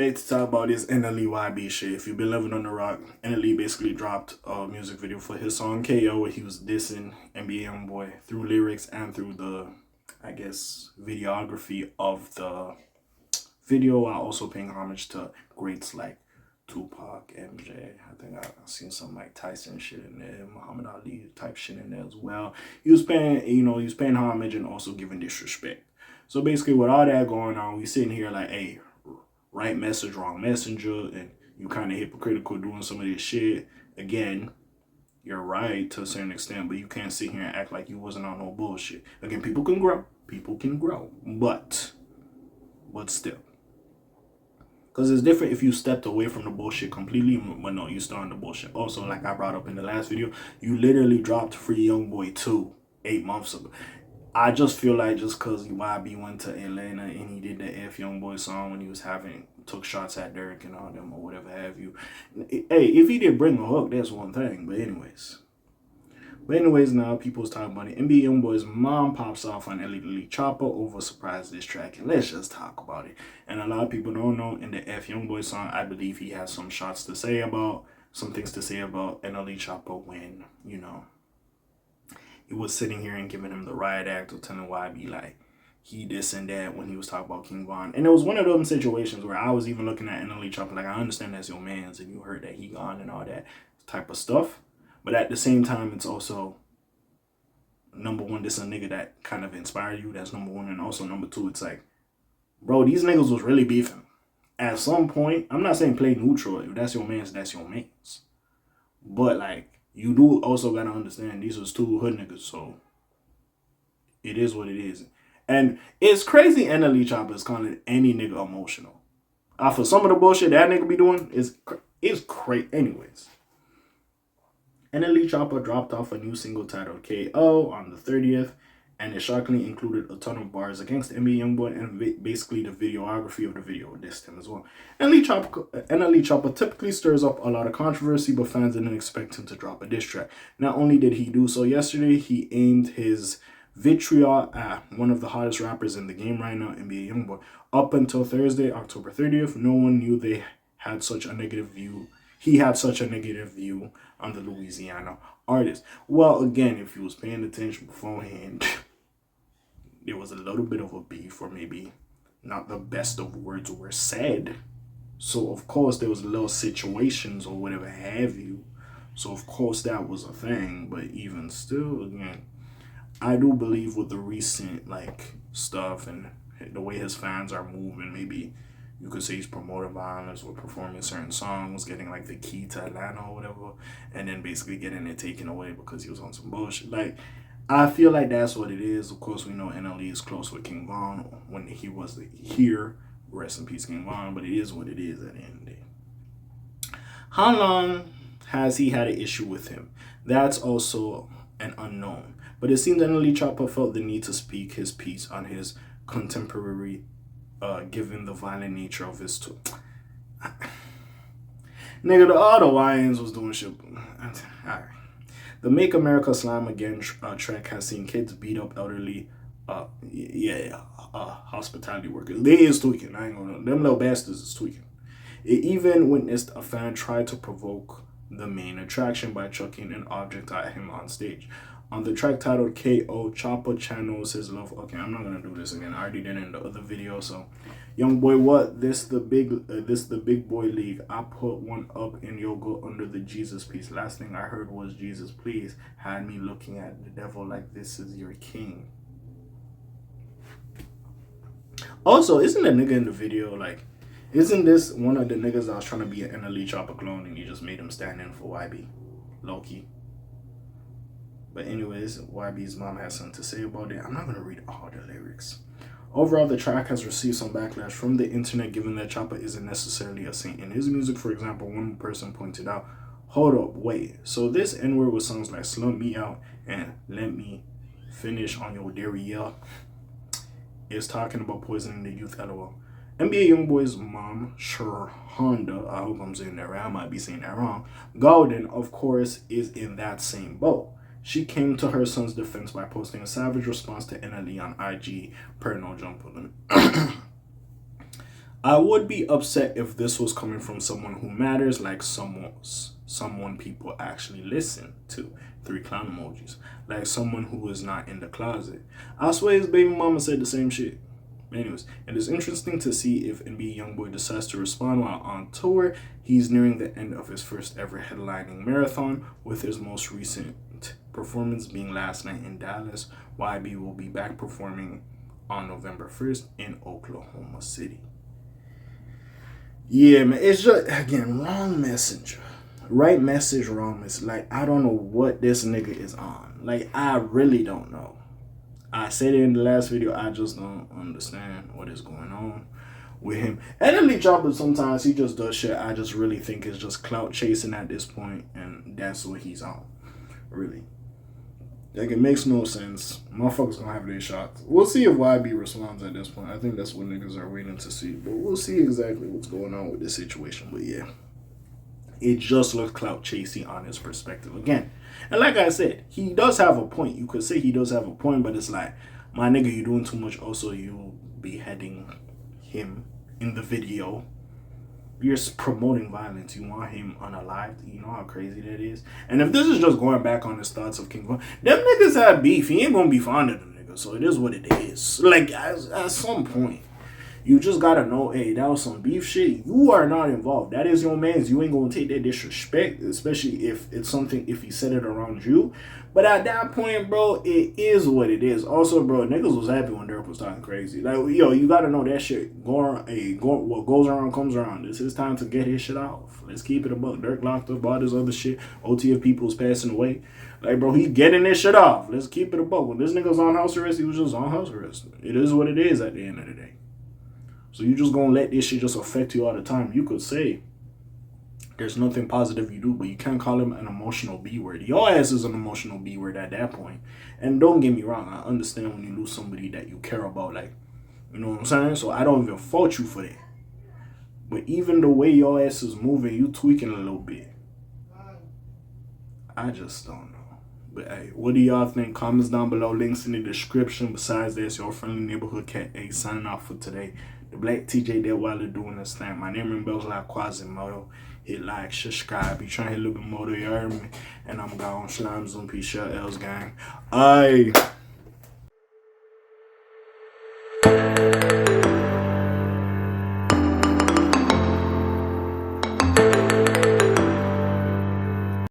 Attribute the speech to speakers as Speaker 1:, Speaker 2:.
Speaker 1: back to talk about this NLE shit. If you've been living on the rock, NLE basically dropped a music video for his song KO, where he was dissing NBA YoungBoy through lyrics and through the, I guess, videography of the video, while also paying homage to greats like Tupac, MJ. I think I've seen some Mike Tyson shit in there, Muhammad Ali type shit in there as well. He was paying homage and also giving disrespect. So basically, with all that going on, we sitting here like, hey, right message, wrong messenger, and you kind of hypocritical doing some of this shit. Again, you're right to a certain extent, but you can't sit here and act like you wasn't on no bullshit. Again, people can grow, but still. Because it's different if you stepped away from the bullshit completely, but no, you still on the bullshit. Also, like I brought up in the last video, you literally dropped Free YoungBoy 2 8 months ago. I just feel like just because YB went to Atlanta and he did the F YoungBoy song when he was took shots at Dirk and all them or whatever have you. Hey, if he did bring a hook, that's one thing. But anyways, now people's talking about it. NBA YoungBoy's mom pops off on NLE Choppa over surprise diss track. And let's just talk about it. And a lot of people don't know, in the F YoungBoy song, I believe he has some things to say about NLE Choppa when, he was sitting here and giving him the riot act or telling YB like he this and that when he was talking about King Von. And it was one of those situations where I was even looking at NLE Choppa like, I understand that's your man's and you heard that he gone and all that type of stuff. But at the same time, it's also, number one, this is a nigga that kind of inspired you. That's number one. And also number two, it's like, bro, these niggas was really beefing. At some point, I'm not saying play neutral. If that's your man's, that's your man's. But like, you do also gotta understand these was two hood niggas, so it is what it is. And it's crazy NLE Choppa is calling any nigga emotional. For some of the bullshit that nigga be doing, is crazy. Anyways, NLE Choppa dropped off a new single titled KO on the 30th, and it shockingly included a ton of bars against NBA YoungBoy and basically the videography of the video dissed him as well. NLE Choppa typically stirs up a lot of controversy, but fans didn't expect him to drop a diss track. Not only did he do so yesterday, he aimed his vitriol at one of the hottest rappers in the game right now, NBA YoungBoy. Up until Thursday, October 30th, no one knew they had such a negative view. He had such a negative view on the Louisiana artist. Well, again, if you was paying attention beforehand, there was a little bit of a beef, or maybe not the best of words were said. So, of course, there was little situations or whatever have you. So, of course, that was a thing. But even still, again, I do believe with the recent, stuff and the way his fans are moving, maybe you could say he's promoting violence or performing certain songs, getting, the key to Atlanta or whatever, and then basically getting it taken away because he was on some bullshit. I feel like that's what it is. Of course, we know NLE is close with King Von when he was here. Rest in peace, King Von. But it is what it is at the end of the day. How long has he had an issue with him? That's also an unknown. But it seems NLE Choppa felt the need to speak his piece on his contemporary, given the violent nature of his tour. Nigga, all the YNs was doing shit. Alright. The Make America Slime Again track has seen kids beat up elderly, hospitality workers. They is tweaking. I ain't gonna. Them little bastards is tweaking. It even witnessed a fan try to provoke the main attraction by chucking an object at him on stage. On the track titled KO, Choppa channels his love. Okay, I'm not gonna do this again. I already did it in the other video. So, YoungBoy, what? This the big boy league. I put one up in yoga under the Jesus piece. Last thing I heard was Jesus, please. Had me looking at the devil like this is your king. Also, isn't the nigga in the video isn't this one of the niggas that was trying to be an NLE Choppa clone and you just made him stand in for YB? Low-key. But anyways, YB's mom has something to say about it. I'm not going to read all the lyrics. Overall, the track has received some backlash from the internet, given that Choppa isn't necessarily a saint in his music. For example, one person pointed out, hold up, wait. So this N-word with songs like Slump Me Out and Let Me Finish on Your Derriere is talking about poisoning the youth, lol. NBA YoungBoy's mom, Honda, I hope I'm saying that right, I might be saying that wrong, Golden, of course, is in that same boat. She came to her son's defense by posting a savage response to NLE on IG per No Jump Limit. I would be upset if this was coming from someone who matters, like someone people actually listen to. 3 clown emojis. Like someone who is not in the closet. I swear his baby mama said the same shit. Anyways, it is interesting to see if NBA YoungBoy decides to respond while on tour. He's nearing the end of his first ever headlining marathon, with his most recent performance being last night in Dallas. YB will be back performing on November 1st in Oklahoma City. Yeah, man, it's just, again, wrong messenger. Right message, wrong message. Like, I don't know what this nigga is on. Like, I really don't know. I said it in the last video, I just don't understand what is going on with him. NLE Choppa, sometimes he just does shit I just really think is just clout chasing at this point, and that's what he's on. Really. Like, it makes no sense. Motherfuckers gonna have their shots. We'll see if YB responds at this point. I think that's what niggas are waiting to see. But we'll see exactly what's going on with this situation. But yeah. It just looks clout chasing on his perspective again. And like I said, he does have a point. You could say he does have a point, but it's like, my nigga, you're doing too much. Also, you beheading him in the video. You're promoting violence. You want him unalived. You know how crazy that is. And if this is just going back on his thoughts of King Von, them niggas have beef. He ain't gonna be fond of them niggas. So it is what it is. Like, at some point, you just gotta know, hey, that was some beef shit. You are not involved. That is your man's. You ain't gonna take that disrespect, especially if it's something, if he said it around you. But at that point, bro, it is what it is. Also, bro, niggas was happy when Dirk was talking crazy. Like, yo, you gotta know that shit. What goes around comes around. It's his time to get his shit off. Let's keep it a buck. Dirk locked up all this other shit. OTF people's passing away. Like, bro, he getting this shit off. Let's keep it a buck. When this nigga was on house arrest, he was just on house arrest. It is what it is at the end of the day. So you just gonna let this shit just affect you all the time. You could say there's nothing positive you do, but you can't call him an emotional B word. Your ass is an emotional B word at that point. And don't get me wrong, I understand when you lose somebody that you care about, like, you know what I'm saying? So I don't even fault you for that. But even the way your ass is moving, you tweaking a little bit. I just don't know. But hey, what do y'all think? Comments down below, links in the description. Besides that, it's your friendly neighborhood cat A signing off for today. The Black TJ there while they're doing this thing. My name is Bells like Quasimodo. Hit like, subscribe. You trying to hit a little bit more, you heard me. And I'm gone. Slimes on P. Shell L's gang. Aye.